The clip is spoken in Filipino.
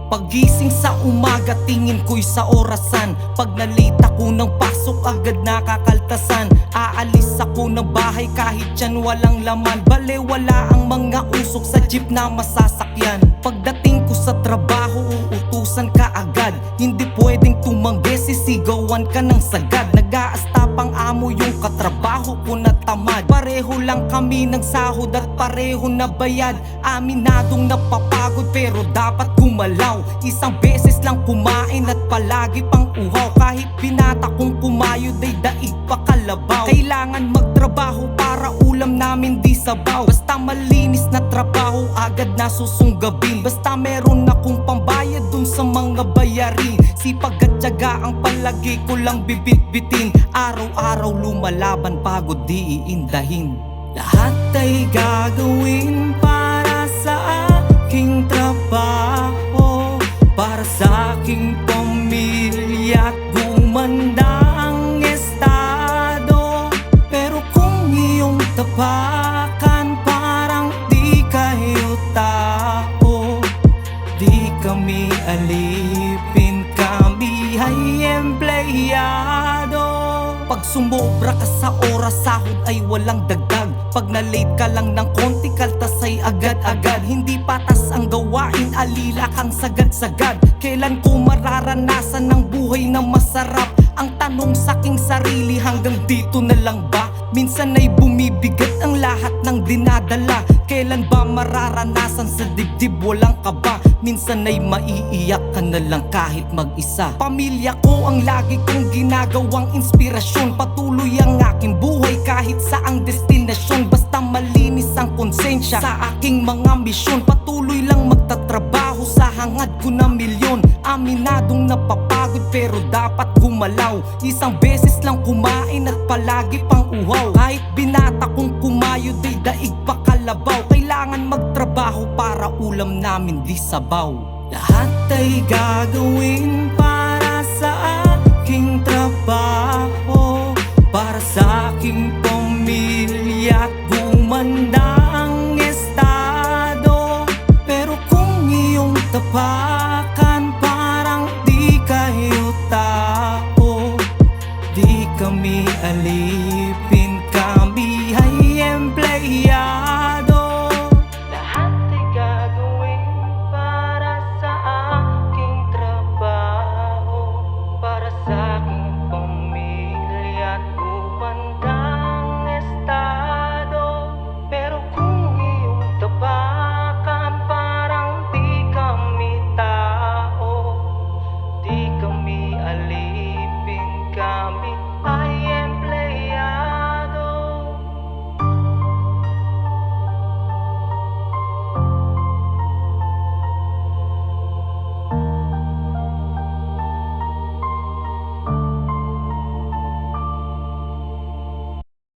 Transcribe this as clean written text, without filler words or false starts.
Pagising sa umaga, tingin ko'y sa orasan. Pag nalita ko ng pasok, agad nakakaltasan. Aalis ako ng bahay kahit yan walang laman. Balewala ang mga usok sa jeep na masasakyan. Pagdating ko sa trabaho, uutusan ka agad. Hindi pwedeng tumanggi, sisigawan ka ng sagad. Nag-aastapang amo yung katrabaho ko na tamad. Pareho lang kami ng sahod at pareho na bayad. Aminadong napapagod pero dapat gumalaw. Isang beses lang kumain at palagi pang uhaw. Kahit binata kong kumayod ay daig pa kalabaw. Kailangan magtrabaho para ulam namin di sabaw. Basta malinis na trabaho agad na susunggabin. Basta meron akong pambayad dun sa mga bayarin. Sipag at tiyaga ang palagi ko lang bibit-bitin. Araw-araw lumalaban, pagod di iindahin. Lahat ay gagawin para sa aking trabaho, para sa aking pamilya at gumanda ang estado. Pero kung iyong tapakan, parang di kayo tao. Di kami alipin, kami ay empleyado. Pag sumobra ka sa oras, sahod ay walang dagdag. Pag na-late ka lang ng konti, kaltas ay agad-agad. Hindi patas ang gawain, alila kang sagad-sagad. Kailan ko mararanasan ng buhay na masarap? Ang tanong sa'king sarili, hanggang dito na lang ba? Minsan ay bumibigat ang lahat ng dinadala. Kailan ba mararanasan sa dibdib walang kaba? Minsan ay maiiyak ka na lang kahit mag-isa. Pamilya ko ang lagi kong ginagawang inspirasyon. Patuloy ang aking buhay kahit saang destinasyon. Basta malinis ang konsensya sa aking mga misyon. Patuloy lang magtatrabaho sa hangad ko na milyon. Aminadong napapagod pero dapat gumalaw. Isang beses lang kumain at palagi pang uhaw. Kahit binata kong kumayod ay daig pa kalabaw. Kailangan magtrabaho para ulam namin di sabaw. Lahat ay gagawin para sa aking trabaho, para sa aking pamilya at gumanda ang estado. Pero kung iyong tapakan, parang di kayo tao. Di kami alipin,